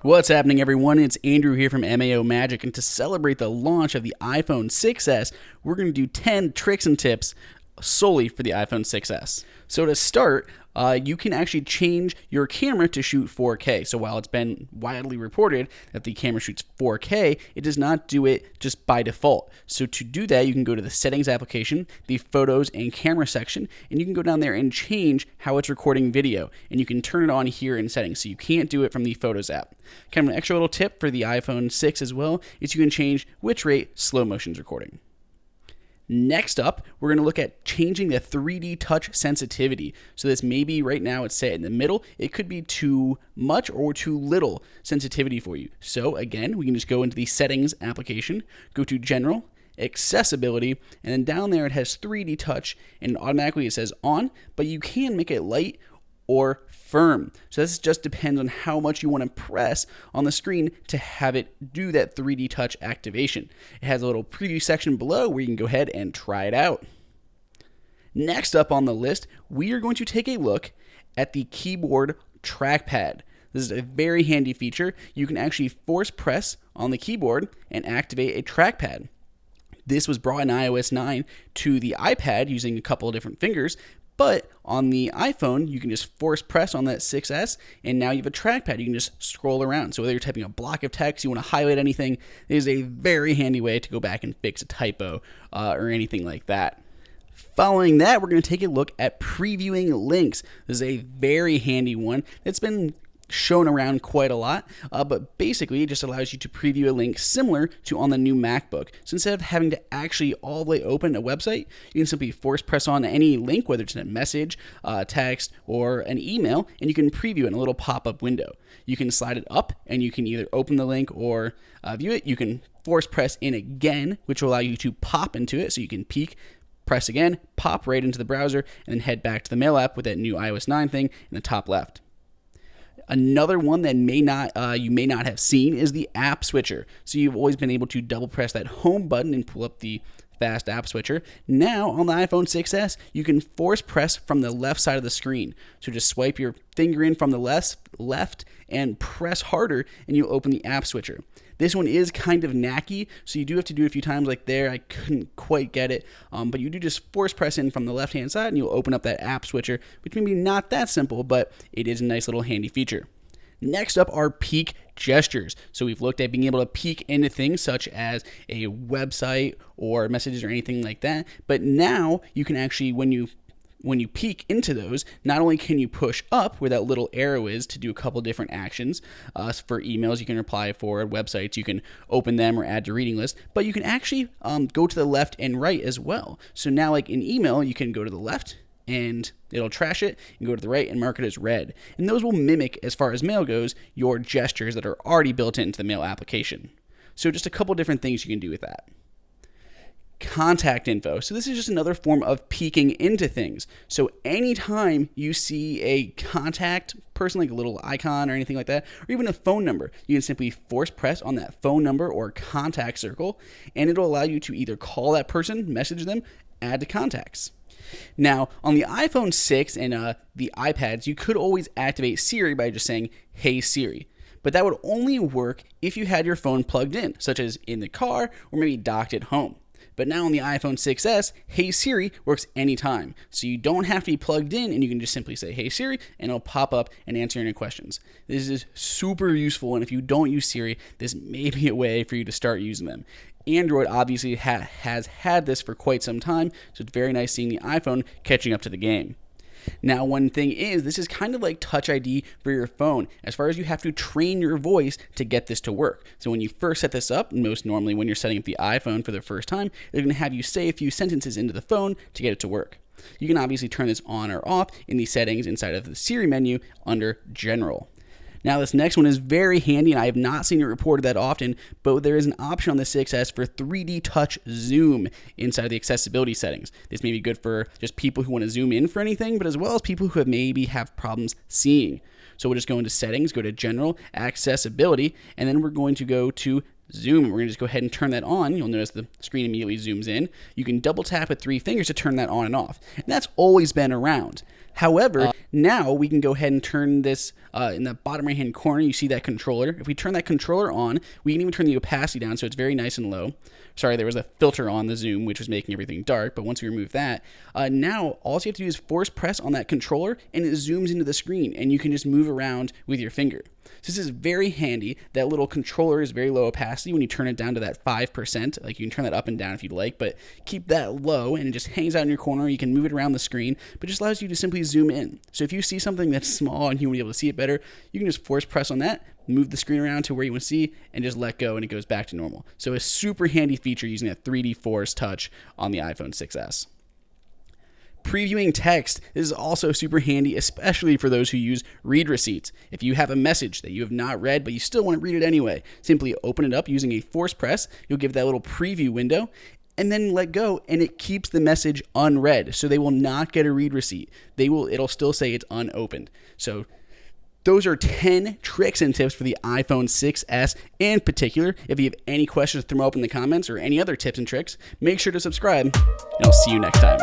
What's happening, everyone? It's Andrew here from MAO Magic, and to celebrate the launch of the iPhone 6s, we're going to do 10 tricks and tips solely for the iPhone 6s. So to start, you can actually change your camera to shoot 4K. So while it's been widely reported that the camera shoots 4K, it does not do it just by default. So to do that, you can go to the Settings application, the Photos and Camera section, and you can go down there and change how it's recording video. And you can turn it on here in Settings, so you can't do it from the Photos app. Kind of an extra little tip for the iPhone 6 as well is you can change which rate slow motion's recording. Next up, we're going to look at changing the 3D touch sensitivity. So this may be right now it's set in the middle. It could be too much or too little sensitivity for you. So again, we can just go into the Settings application, go to General, Accessibility, and then down there it has 3D touch, and automatically it says on, but you can make it light or firm. So this just depends on how much you want to press on the screen to have it do that 3D touch activation. It has a little preview section below where you can go ahead and try it out. Next up on the list, we are going to take a look at the keyboard trackpad. This is a very handy feature. You can actually force press on the keyboard and activate a trackpad. This was brought in iOS 9 to the iPad using a couple of different fingers, but on the iPhone, you can just force press on that 6S, and now you have a trackpad. You can just scroll around. So whether you're typing a block of text, you want to highlight anything, it is a very handy way to go back and fix a typo or anything like that. Following that, we're going to take a look at previewing links. This is a very handy one. It's been shown around quite a lot, but basically it just allows you to preview a link similar to on the new MacBook. So instead of having to actually all the way open a website, you can simply force press on any link, whether it's a message, text, or an email, and you can preview it in a little pop-up window. You can slide it up, and you can either open the link or view it. You can force press in again, which will allow you to pop into it, so you can peek, press again, pop right into the browser, and then head back to the Mail app with that new iOS 9 thing in the top left. Another one that you may not have seen is the app switcher. So you've always been able to double press that home button and pull up the fast app switcher. Now on the iPhone 6s, you can force press from the left side of the screen. So just swipe your finger in from the left and press harder, and you'll open the app switcher. This one is kind of knacky, so you do have to do it a few times like there. I couldn't quite get it, but you do just force press in from the left-hand side, and you'll open up that app switcher, which may be not that simple, but it is a nice little handy feature. Next up are peek gestures. So we've looked at being able to peek into things such as a website or messages or anything like that, but now you can actually, when you peek into those, not only can you push up where that little arrow is to do a couple different actions. For emails, you can reply for websites, you can open them or add to reading list, but you can actually go to the left and right as well. So now like in email, you can go to the left and it'll trash it, and go to the right and mark it as read. And those will mimic, as far as Mail goes, your gestures that are already built into the Mail application. So just a couple different things you can do with that. Contact info. So this is just another form of peeking into things. So anytime you see a contact person, like a little icon or anything like that, or even a phone number, you can simply force press on that phone number or contact circle, and it'll allow you to either call that person, message them, add to contacts. Now, on the iPhone 6 and the iPads, you could always activate Siri by just saying, "Hey Siri." But that would only work if you had your phone plugged in, such as in the car or maybe docked at home. But now on the iPhone 6s, Hey Siri works anytime. So you don't have to be plugged in, and you can just simply say, "Hey Siri," and it'll pop up and answer any questions. This is super useful, and if you don't use Siri, this may be a way for you to start using them. Android obviously has had this for quite some time, so it's very nice seeing the iPhone catching up to the game. Now, one thing is, this is kind of like Touch ID for your phone, as far as you have to train your voice to get this to work. So when you first set this up, most normally when you're setting up the iPhone for the first time, they're going to have you say a few sentences into the phone to get it to work. You can obviously turn this on or off in the settings inside of the Siri menu under General. Now, this next one is very handy, and I have not seen it reported that often, but there is an option on the 6S for 3D touch zoom inside of the accessibility settings. This may be good for just people who want to zoom in for anything, but as well as people who maybe have problems seeing. So we'll just go into settings, go to general, accessibility, and then we're going to go to zoom. We're going to just go ahead and turn that on. You'll notice the screen immediately zooms in. You can double tap with 3 fingers to turn that on and off. And that's always been around. However, now we can go ahead and turn this in the bottom right hand corner. You see that controller. If we turn that controller on, we can even turn the opacity down so it's very nice and low. Sorry, there was a filter on the zoom, which was making everything dark. But once we remove that, now all you have to do is force press on that controller and it zooms into the screen and you can just move around with your finger. So this is very handy. That little controller is very low opacity when you turn it down to that 5%. Like you can turn that up and down if you'd like, but keep that low and it just hangs out in your corner. You can move it around the screen, but just allows you to simply zoom in. So if you see something that's small and you want to be able to see it better, you can just force press on that, move the screen around to where you want to see, and just let go and it goes back to normal. So a super handy feature using that 3D Force Touch on the iPhone 6s. Previewing text is also super handy, especially for those who use read receipts. If you have a message that you have not read, but you still want to read it anyway, simply open it up using a force press. You'll give that little preview window and then let go, and it keeps the message unread. So they will not get a read receipt. It'll still say it's unopened. So those are 10 tricks and tips for the iPhone 6s in particular. If you have any questions, throw them up in the comments or any other tips and tricks, make sure to subscribe, and I'll see you next time.